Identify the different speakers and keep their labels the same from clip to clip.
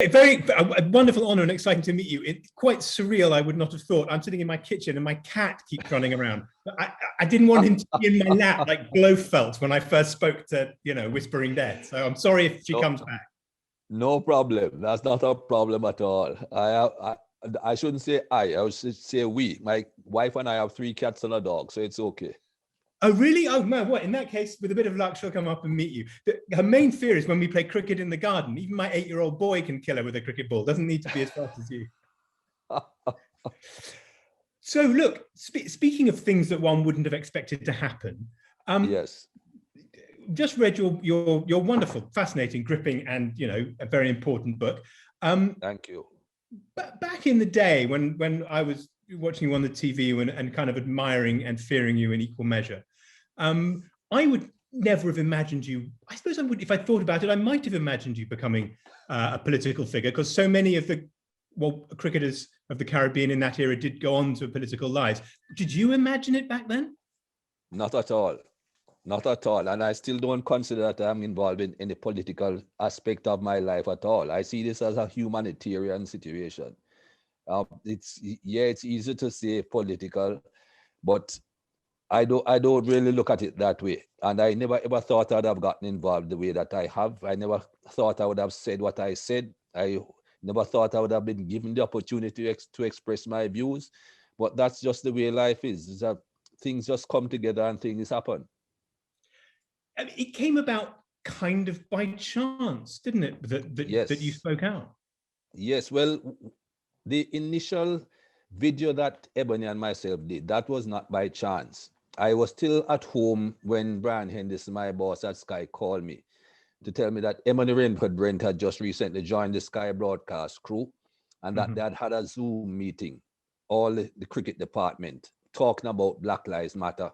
Speaker 1: A wonderful honor and exciting to meet you. It's quite surreal. I would not have thought. I'm sitting in my kitchen and my cat keeps running around. I didn't want him to be in my lap like Blofeld when I first spoke to, Whispering Death. So I'm sorry if she comes back.
Speaker 2: No problem. That's not a problem at all. I shouldn't say I should say we. My wife and I have 3 cats and a dog, so it's okay.
Speaker 1: Oh, really? Oh, man, what? In that case, with a bit of luck, she'll come up and meet you. Her main fear is when we play cricket in the garden. Even my 8-year-old boy can kill her with a cricket ball. Doesn't need to be as fast as you. So look, speaking of things that one wouldn't have expected to happen.
Speaker 2: Yes.
Speaker 1: Just read your wonderful, fascinating, gripping, and, a very important book.
Speaker 2: Thank you.
Speaker 1: But back in the day when I was watching you on the TV and kind of admiring and fearing you in equal measure, I would never have imagined you. I suppose I would, if I thought about it, I might have imagined you becoming a political figure, because so many of the cricketers of the Caribbean in that era did go on to political lives. Did you imagine it back then?
Speaker 2: Not at all. Not at all. And I still don't consider that I'm involved in any political aspect of my life at all. I see this as a humanitarian situation. It's easy to say political, but I don't really look at it that way. And I never ever thought I'd have gotten involved the way that I have. I never thought I would have said what I said. I never thought I would have been given the opportunity to express my views. But that's just the way life is. It's that things just come together and things happen.
Speaker 1: I mean, it came about kind of by chance, didn't it?
Speaker 2: Yes.
Speaker 1: That you spoke out.
Speaker 2: Yes. Well, the initial video that Ebony and myself did, that was not by chance. I was still at home when Brian Henderson, my boss at Sky, called me to tell me that Emily Rainford Brent had just recently joined the Sky broadcast crew, and that they had had a Zoom meeting, all the cricket department, talking about Black Lives Matter.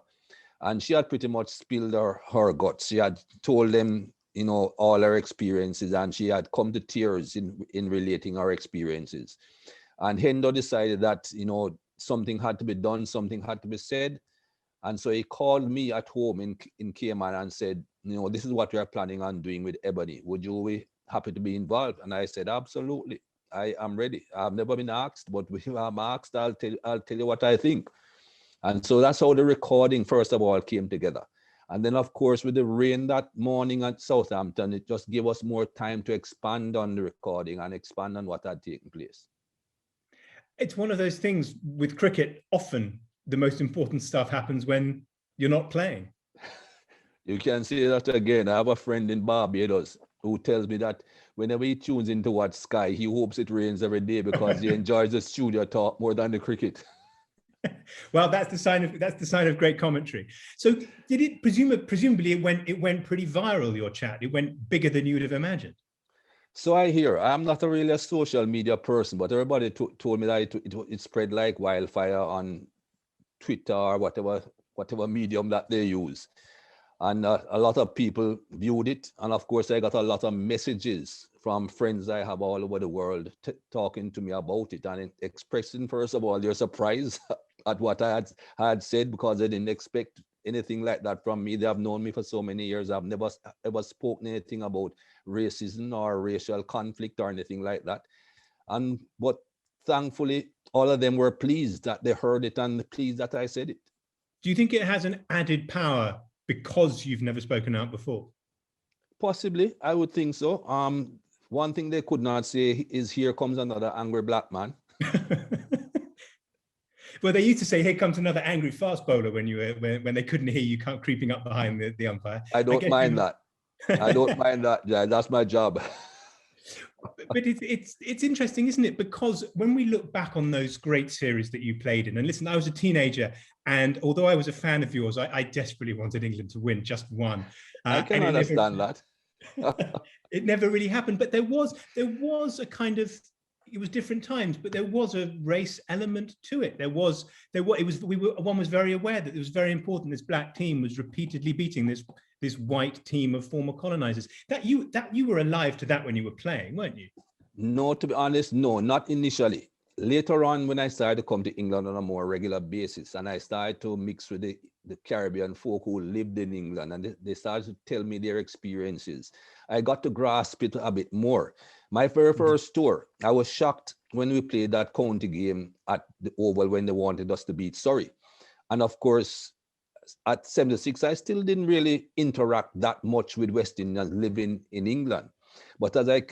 Speaker 2: And she had pretty much spilled her guts. She had told them, all her experiences, and she had come to tears in relating her experiences. And Hendo decided that, something had to be done, something had to be said. And so he called me at home in Cayman and said, this is what we are planning on doing with Ebony. Would you be happy to be involved? And I said, absolutely. I am ready. I've never been asked, but if I'm asked, I'll tell you what I think. And so that's how the recording, first of all, came together. And then, of course, with the rain that morning at Southampton, it just gave us more time to expand on the recording and expand on what had taken place.
Speaker 1: It's one of those things with cricket, often the most important stuff happens when you're not playing.
Speaker 2: You can say that again. I have a friend in Barbados who tells me that whenever he tunes into watch Sky, he hopes it rains every day because he enjoys the studio talk more than the cricket.
Speaker 1: Well, that's the sign of great commentary. So did it presumably it went pretty viral, your chat? It went bigger than you would have imagined.
Speaker 2: So I hear. I'm not really a social media person, but everybody told me that it spread like wildfire on Twitter or whatever medium that they use. And a lot of people viewed it. And of course, I got a lot of messages from friends I have all over the world talking to me about it and expressing, first of all, their surprise at what I had said, because they didn't expect anything like that from me. They have known me for so many years. I've never ever spoken anything about racism or racial conflict or anything like that. But thankfully, all of them were pleased that they heard it and pleased that I said it.
Speaker 1: Do you think it has an added power because you've never spoken out before?
Speaker 2: Possibly, I would think so. One thing they could not say is, here comes another angry black man.
Speaker 1: Well, they used to say, here comes another angry fast bowler when they couldn't hear you creeping up behind the umpire.
Speaker 2: I don't mind that. I don't mind that. Yeah, that's my job.
Speaker 1: But it's interesting, isn't it? Because when we look back on those great series that you played in, and listen, I was a teenager, and although I was a fan of yours, I desperately wanted England to win just one.
Speaker 2: I can understand that.
Speaker 1: It never really happened, but there was a kind of, it was different times, but there was a race element to it. One was very aware that it was very important. This black team was repeatedly beating this white team of former colonizers. That you were alive to that when you were playing, weren't you?
Speaker 2: No, to be honest, no, not initially. Later on, when I started to come to England on a more regular basis, and I started to mix with the Caribbean folk who lived in England, and they started to tell me their experiences, I got to grasp it a bit more. My very first tour, I was shocked when we played that county game at the Oval when they wanted us to beat Surrey. And of course, at 76, I still didn't really interact that much with West Indians living in England. But as I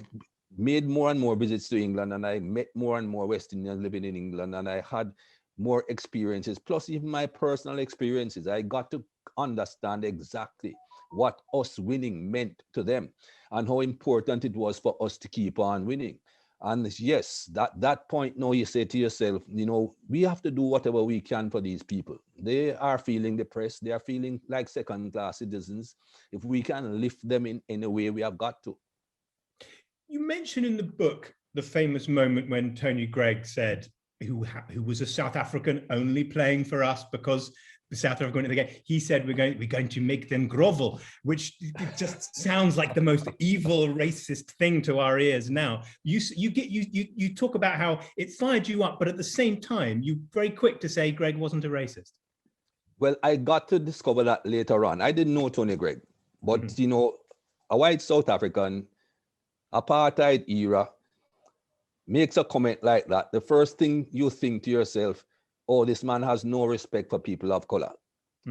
Speaker 2: made more and more visits to England, and I met more and more West Indians living in England, and I had more experiences, plus even my personal experiences, I got to understand exactly what us winning meant to them and how important it was for us to keep on winning. And yes, that point now you say to yourself, you know, we have to do whatever we can for these people. They are feeling depressed. They are feeling like second-class citizens. If we can lift them in a way, we have got to.
Speaker 1: You mention in the book the famous moment when Tony Greig said, who was a South African only playing for us because the South Africa went to the game. He said, we're going to make them grovel, which it just sounds like the most evil, racist thing to our ears now. You talk about how it fired you up, but at the same time, you're very quick to say Greig wasn't a racist.
Speaker 2: Well, I got to discover that later on. I didn't know Tony Greig, but you know, a white South African, apartheid era, makes a comment like that. The first thing you think to yourself, oh, this man has no respect for people of color.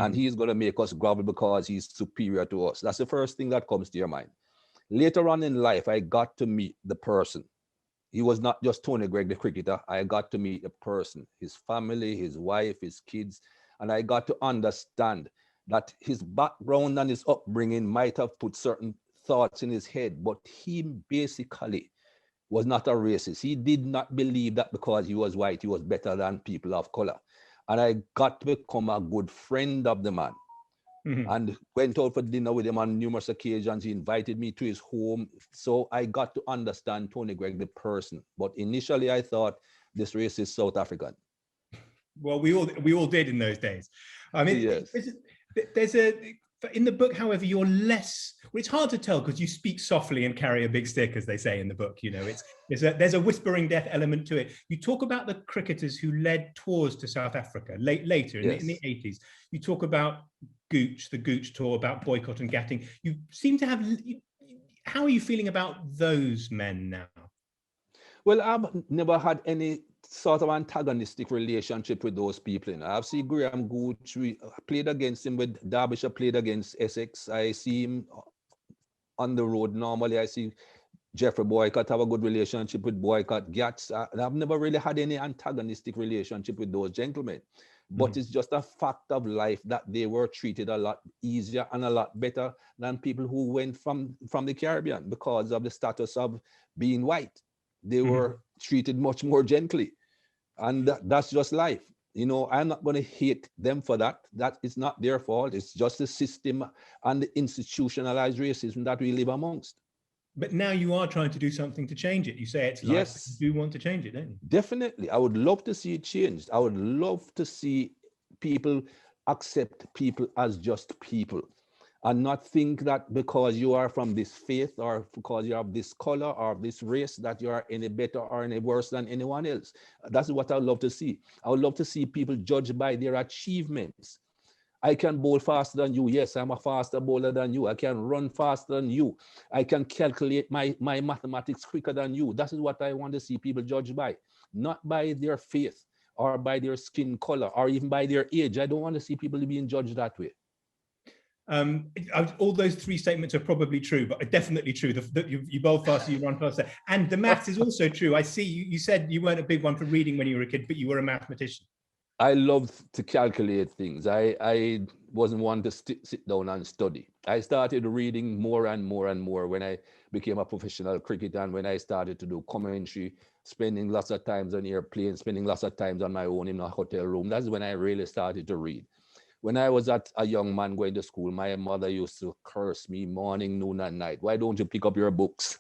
Speaker 2: And he's going to make us grovel because he's superior to us. That's the first thing that comes to your mind. Later on in life, I got to meet the person. He was not just Tony Greig, the cricketer. I got to meet the person, his family, his wife, his kids. And I got to understand that his background and his upbringing might have put certain thoughts in his head, but he basically was not a racist. He did not believe that because he was white, he was better than people of color. And I got to become a good friend of the man and went out for dinner with him on numerous occasions. He invited me to his home. So I got to understand Tony Greig, the person. But initially I thought this racist South African.
Speaker 1: Well, we all did in those days. I mean, yes. There's in the book, however, you're less. Well, it's hard to tell because you speak softly and carry a big stick, as they say in the book. You know, there's a whispering death element to it. You talk about the cricketers who led tours to South Africa later in the 80s. You talk about Gooch, the Gooch tour, about Boycott and Gatting. You seem to have. How are you feeling about those men now?
Speaker 2: Well, I've never had any sort of antagonistic relationship with those people. You know, I've seen Graham Gooch, we played against him with Derbyshire, played against Essex. I see him on the road normally. I see Jeffrey Boycott, have a good relationship with Boycott, Gats. I've never really had any antagonistic relationship with those gentlemen. But it's just a fact of life that they were treated a lot easier and a lot better than people who went from the Caribbean because of the status of being white. They were treated much more gently. And that's just life. You know, I'm not going to hate them for that. That is not their fault. It's just the system and the institutionalized racism that we live amongst.
Speaker 1: But now you are trying to do something to change it. You say it's life, yes. But you do want to change it, don't you?
Speaker 2: Definitely. I would love to see it changed. I would love to see people accept people as just people and not think that because you are from this faith or because you have this color or this race that you are any better or any worse than anyone else. That's what I would love to see. I would love to see people judged by their achievements. I can bowl faster than you. Yes, I'm a faster bowler than you. I can run faster than you. I can calculate my mathematics quicker than you. That is what I want to see people judged by, not by their faith or by their skin color or even by their age. I don't want to see people being judged that way.
Speaker 1: All those three statements are probably true, but definitely true. You bowl faster, you run faster. And the maths is also true. I see you said you weren't a big one for reading when you were a kid, but you were a mathematician.
Speaker 2: I loved to calculate things. I wasn't one to sit down and study. I started reading more and more and more when I became a professional cricketer and when I started to do commentary, spending lots of times on airplanes, spending lots of times on my own in a hotel room. That's when I really started to read. When I was a young man going to school, my mother used to curse me morning, noon, and night. Why don't you pick up your books?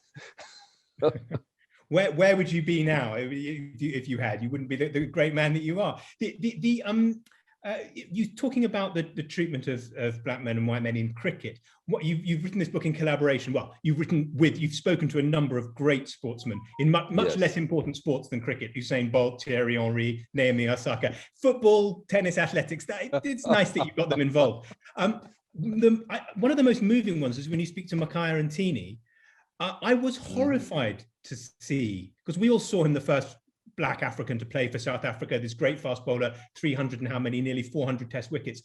Speaker 1: Where would you be now if you had? You wouldn't be the great man that you are. You talking about the treatment of black men and white men in cricket. What you've written this book in collaboration. Well, you've spoken to a number of great sportsmen in much less important sports than cricket. Usain Bolt, Thierry Henry, Naomi Osaka, football, tennis, athletics. It's nice that you've got them involved. One of the most moving ones is when you speak to Makaya and Tini. I was horrified to see? Because we all saw him the first Black African to play for South Africa, this great fast bowler, 300 and how many, nearly 400 test wickets.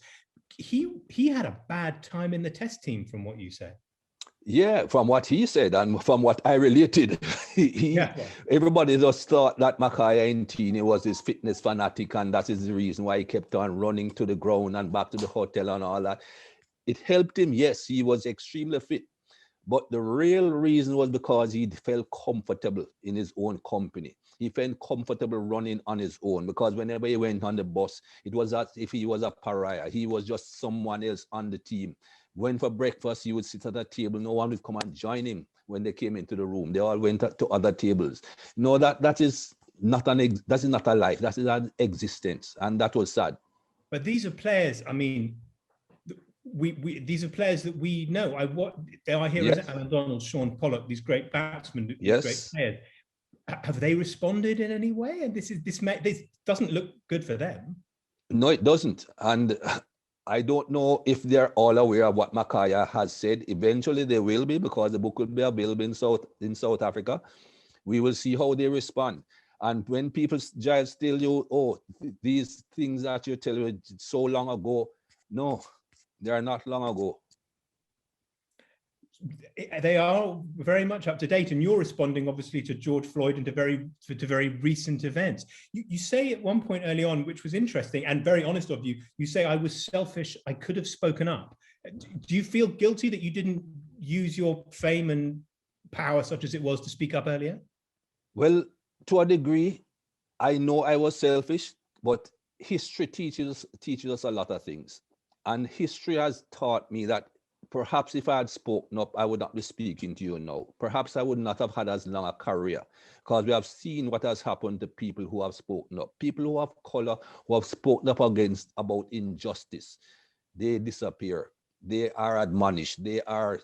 Speaker 1: He had a bad time in the test team, from what you say.
Speaker 2: Yeah, from what he said and from what I related, everybody just thought that Makaya Ntini was his fitness fanatic, and that is the reason why he kept on running to the ground and back to the hotel and all that. It helped him, yes, he was extremely fit, but the real reason was because he felt comfortable in his own company. He felt comfortable running on his own, because whenever he went on the bus, it was as if he was a pariah. He was just someone else on the team. When for breakfast, he would sit at a table. No one would come and join him when they came into the room. They all went to other tables. No, that is not a life. That is an existence, and that was sad.
Speaker 1: But these are players. I mean, these are players that we know. They are here as Alan Donald, Sean Pollock, these great batsmen, these great players. Have they responded in any way? And this doesn't look good for them.
Speaker 2: No, it doesn't. And I don't know if they're all aware of what Makaya has said. Eventually they will be, because the book will be available in South Africa. We will see how they respond. And when people, Giles, tell you, oh, these things that you're telling me so long ago, no, they are not long ago.
Speaker 1: They are very much up to date, and you're responding obviously to George Floyd and to very recent events. You say at one point early on, which was interesting and very honest of you, you say, I was selfish, I could have spoken up. Do you feel guilty that you didn't use your fame and power, such as it was, to speak up earlier?
Speaker 2: Well, to a degree, I know I was selfish, but history teaches us a lot of things. And history has taught me that perhaps if I had spoken up, I would not be speaking to you now. Perhaps I would not have had as long a career, because we have seen what has happened to people who have spoken up, people who have color, who have spoken up about injustice. They disappear. They are admonished. They are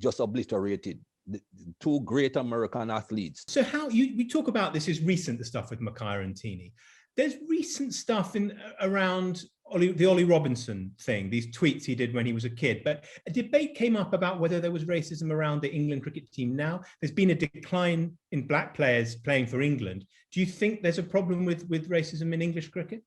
Speaker 2: just obliterated. The two great American athletes.
Speaker 1: So how we talk about this is recent, the stuff with Makaya and Ntini. There's recent stuff around the Ollie Robinson thing, these tweets he did when he was a kid. But a debate came up about whether there was racism around the England cricket team now. There's been a decline in black players playing for England. Do you think there's a problem with racism in English cricket?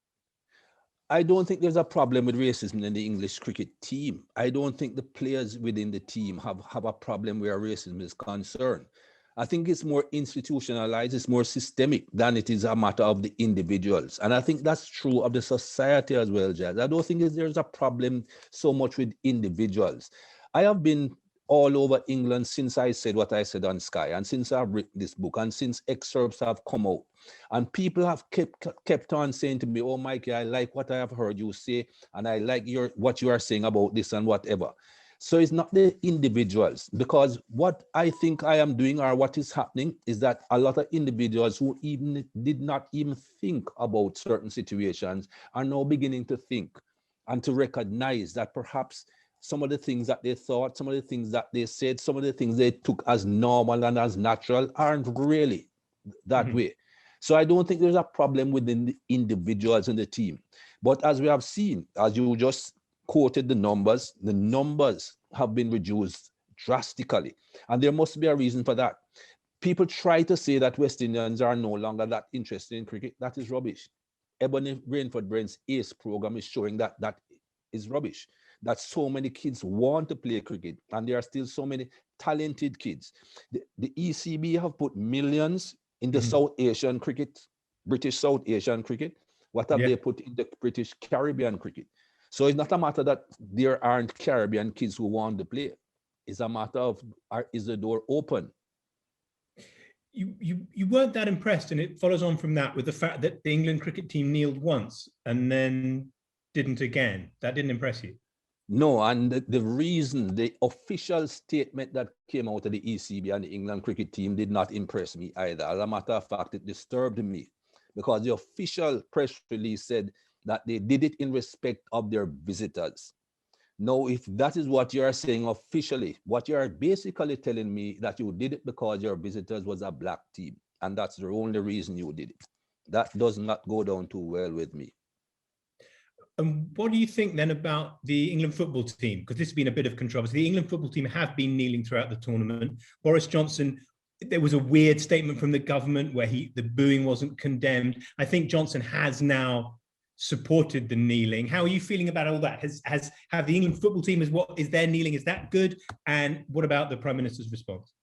Speaker 2: I don't think there's a problem with racism in the English cricket team. I don't think the players within the team have a problem where racism is concerned. I think it's more institutionalized, it's more systemic than it is a matter of the individuals. And I think that's true of the society as well, Giles. I don't think there's a problem so much with individuals. I have been all over England since I said what I said on Sky, and since I've written this book, and since excerpts have come out. And people have kept on saying to me, oh, Mikey, I like what I have heard you say, and I like what you are saying about this and whatever. So it's not the individuals, because what I think I am doing, or what is happening, is that a lot of individuals who even did not even think about certain situations are now beginning to think and to recognize that perhaps some of the things that they thought, some of the things that they said, some of the things they took as normal and as natural aren't really that way. So I don't think there's a problem within the individuals in the team. But as we have seen, as you just quoted the numbers have been reduced drastically. And there must be a reason for that. People try to say that West Indians are no longer that interested in cricket. That is rubbish. Ebony Rainford-Brent's ACE program is showing that that is rubbish. That so many kids want to play cricket, and there are still so many talented kids. The ECB have put millions in the South Asian cricket, British South Asian cricket. What have they put in the British Caribbean cricket? So it's not a matter that there aren't Caribbean kids who want to play. It's a matter of, is the door open?
Speaker 1: You weren't that impressed, and it follows on from that with the fact that the England cricket team kneeled once and then didn't again. That didn't impress you?
Speaker 2: No, and the reason, the official statement that came out of the ECB and the England cricket team did not impress me either. As a matter of fact, it disturbed me, because the official press release said that they did it in respect of their visitors. Now, if that is what you are saying officially, what you are basically telling me that you did it because your visitors was a black team, and that's the only reason you did it. That does not go down too well with me.
Speaker 1: And what do you think then about the England football team? Because this has been a bit of controversy. The England football team have been kneeling throughout the tournament. Boris Johnson there was a weird statement from the government where the booing wasn't condemned. I think Johnson has now supported the kneeling. How are you feeling about all that? Have the England football team, is their kneeling, is that good? And what about the Prime Minister's response?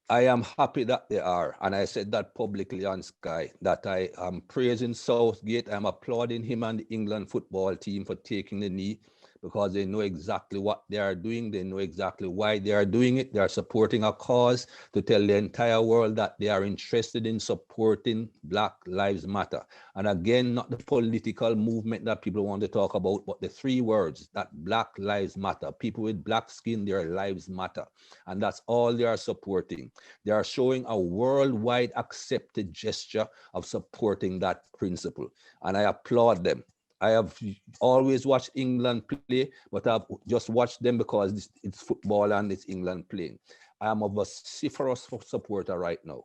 Speaker 2: I am happy that they are, and I said that publicly on Sky, that I am praising Southgate. I'm applauding him and the England football team for taking the knee, because they know exactly what they are doing. They know exactly why they are doing it. They are supporting a cause to tell the entire world that they are interested in supporting Black Lives Matter. And again, not the political movement that people want to talk about, but the three words, that Black Lives Matter. People with black skin, their lives matter. And that's all they are supporting. They are showing a worldwide accepted gesture of supporting that principle. And I applaud them. I have always watched England play, but I've just watched them because it's football and it's England playing. I am a vociferous supporter right now.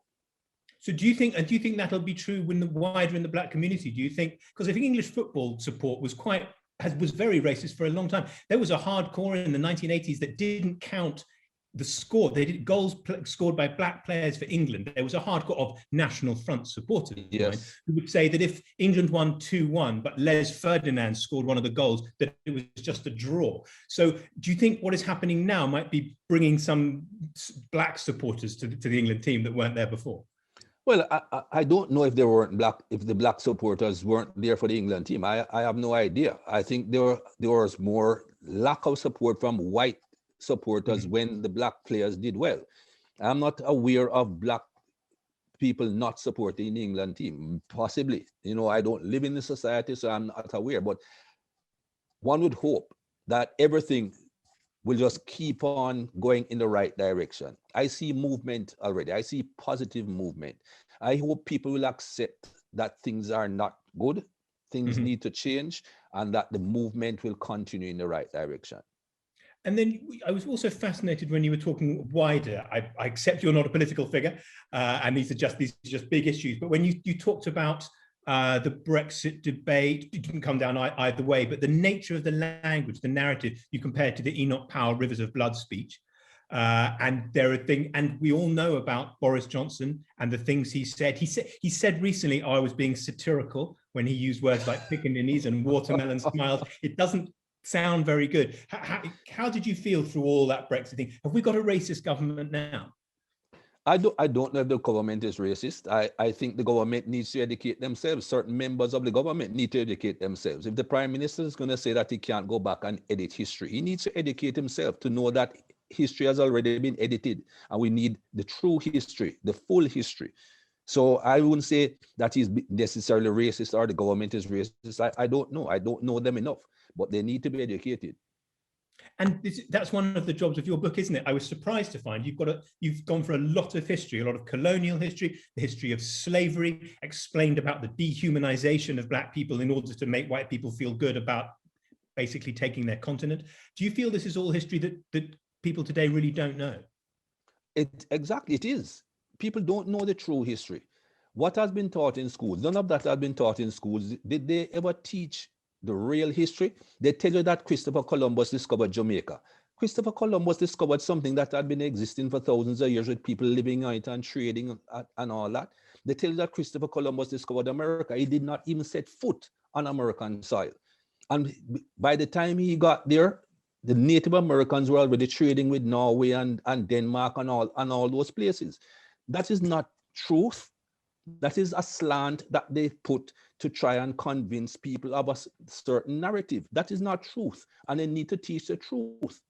Speaker 1: So do you think that'll be true when the wider in the black community? Do you think, because I think English football support was very racist for a long time. There was a hardcore in the 1980s that didn't count the score. They did goals scored by black players for England. There was a hardcore of National Front supporters,
Speaker 2: yes,
Speaker 1: who would say that if England won 2-1, but Les Ferdinand scored one of the goals, that it was just a draw. So do you think what is happening now might be bringing some black supporters to the England team that weren't there before?
Speaker 2: Well, I don't know if they weren't black, if the black supporters weren't there for the England team. I have no idea. I think there was more lack of support from white supporters when the black players did well. I'm not aware of black people not supporting the England team. Possibly, I don't live in the society, so I'm not aware. But one would hope that everything will just keep on going in the right direction. I see movement already. I see positive movement. I hope people will accept that things are not good, things need to change, and that the movement will continue in the right direction.
Speaker 1: And then I was also fascinated when you were talking wider. I accept you're not a political figure, and these are just big issues. But when you talked about the Brexit debate, it didn't come down either way, but the nature of the language, the narrative, you compared to the Enoch Powell Rivers of Blood speech. And we all know about Boris Johnson and the things he said. He said recently, I was being satirical when he used words like pickaninnies and watermelon smiles. It doesn't sound very good. How did you feel through all that Brexit thing? Have we got a racist government now?
Speaker 2: I don't know if the government is racist. I think the government needs to educate themselves. Certain members of the government need to educate themselves. If the Prime Minister is going to say that he can't go back and edit history, he needs to educate himself to know that history has already been edited, and we need the true history, the full history. So I wouldn't say that he's necessarily racist or the government is racist. I don't know. I don't know them enough, but they need to be educated.
Speaker 1: And that's one of the jobs of your book, isn't it? I was surprised to find you've gone for a lot of history, a lot of colonial history, the history of slavery, explained about the dehumanization of black people in order to make white people feel good about basically taking their continent. Do you feel this is all history that people today really don't know?
Speaker 2: Exactly, it is. People don't know the true history. What has been taught in schools? None of that has been taught in schools. Did they ever teach the real history? They tell you that Christopher Columbus discovered Jamaica. Christopher Columbus discovered something that had been existing for thousands of years with people living on it and trading and all that. They tell you that Christopher Columbus discovered America. He did not even set foot on American soil. And by the time he got there, the Native Americans were already trading with Norway and Denmark and all those places. That is not truth. That is a slant that they put to try and convince people of a certain narrative. That is not truth, and they need to teach the truth.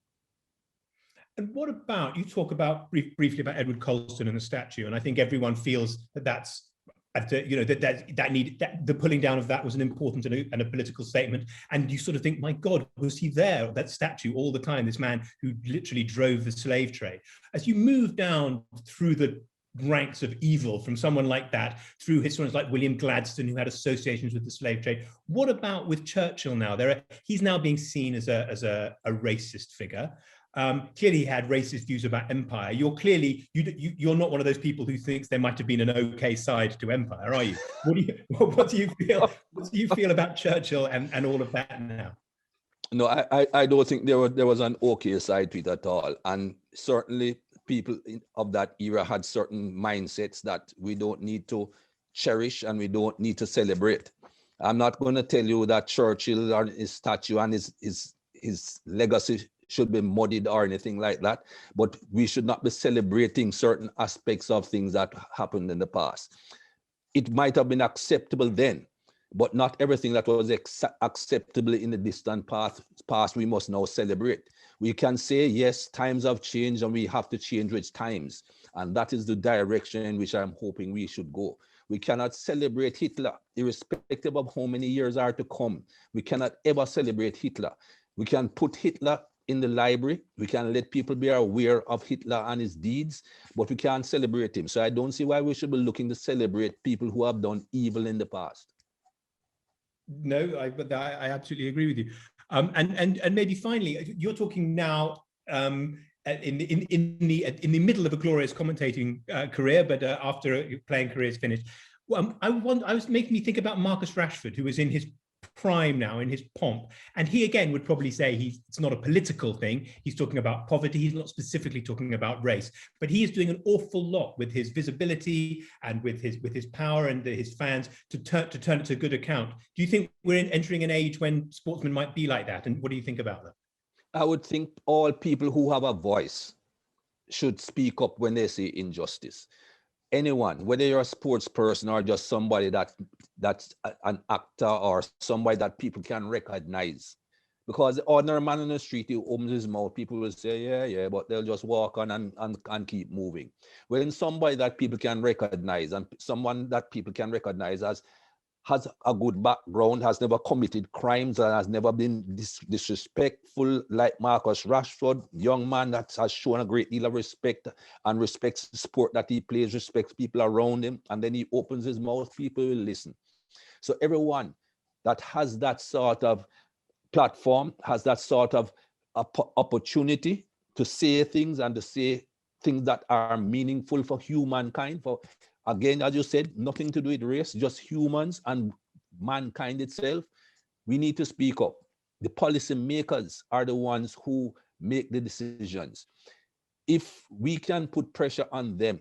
Speaker 1: And what about, you talk about briefly about Edward Colston and the statue, and I think everyone feels that's, the pulling down of that was an important and a political statement. And you sort of think, my God, was he there, that statue, all the time, this man who literally drove the slave trade? As you move down through the ranks of evil from someone like that, through historians like William Gladstone, who had associations with the slave trade, what about with Churchill now? He's now being seen as a racist figure. Clearly he had racist views about empire. You're not one of those people who thinks there might have been an okay side to empire, are you? What do you feel about Churchill and all of that now?
Speaker 2: No, I don't think there was an okay side to it at all. And certainly people of that era had certain mindsets that we don't need to cherish and we don't need to celebrate. I'm not going to tell you that Churchill or his statue and his legacy should be muddied or anything like that, but we should not be celebrating certain aspects of things that happened in the past. It might have been acceptable then, but not everything that was acceptable in the distant past we must now celebrate. We can say, yes, times have changed and we have to change with times. And that is the direction in which I'm hoping we should go. We cannot celebrate Hitler, irrespective of how many years are to come. We cannot ever celebrate Hitler. We can put Hitler in the library. We can let people be aware of Hitler and his deeds, but we can't celebrate him. So I don't see why we should be looking to celebrate people who have done evil in the past.
Speaker 1: No, I absolutely agree with you. And maybe finally, you're talking now in the middle of a glorious commentating career, but after a playing career is finished. I was making me think about Marcus Rashford, who is in his prime now, in his pomp, and he again would probably say it's not a political thing. He's talking about poverty. He's not specifically talking about race, but he is doing an awful lot with his visibility and with his power and his fans to turn it to good account. Do you think we're entering an age when sportsmen might be like that? And what do you think about that?
Speaker 2: I would think all people who have a voice should speak up when they see injustice. Anyone, whether you're a sports person or just somebody that's an actor or somebody that people can recognize. Because the ordinary man on the street, he opens his mouth, people will say, yeah, but they'll just walk on and keep moving. When somebody that people can recognize and someone that people can recognize as has a good background, has never committed crimes, and has never been disrespectful like Marcus Rashford, young man that has shown a great deal of respect and respects the sport that he plays, respects people around him, and then he opens his mouth, people will listen. So everyone that has that sort of platform, has that sort of opportunity to say things and to say things that are meaningful for humankind, for, again, as you said, nothing to do with race, just humans and mankind itself. We need to speak up. The policy makers are the ones who make the decisions. If we can put pressure on them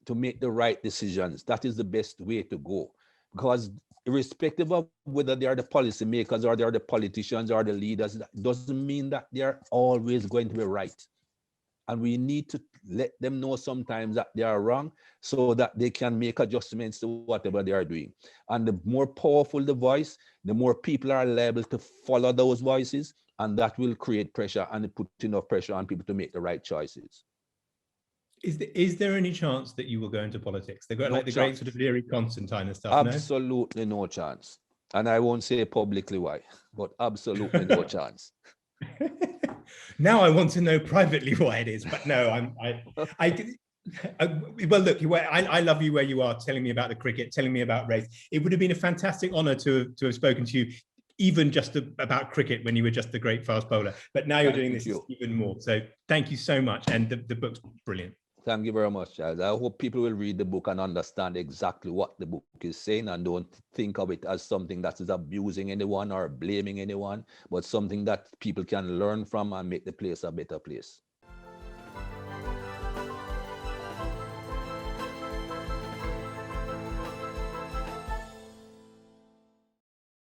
Speaker 2: to make the right decisions, that is the best way to go. Because irrespective of whether they are the policy makers or they are the politicians or the leaders, that doesn't mean that they are always going to be right. And we need to let them know sometimes that they are wrong so that they can make adjustments to whatever they are doing. And the more powerful the voice, the more people are liable to follow those voices, and that will create pressure and put enough pressure on people to make the right choices.
Speaker 1: Is there any chance that you will go into politics? They've got
Speaker 2: No
Speaker 1: like the
Speaker 2: chance.
Speaker 1: great sort of Leary Constantine and stuff,
Speaker 2: Absolutely no chance. And I won't say publicly why, but absolutely no chance.
Speaker 1: Now I want to know privately why it is, but no, well, look, I love you where you are, telling me about the cricket, telling me about race. It would have been a fantastic honor to have spoken to you, even just about cricket when you were just the great fast bowler. But now you're doing this even more. So thank you so much. And the book's brilliant.
Speaker 2: Thank you very much, Giles. I hope people will read the book and understand exactly what the book is saying and don't think of it as something that is abusing anyone or blaming anyone, but something that people can learn from and make the place a better place.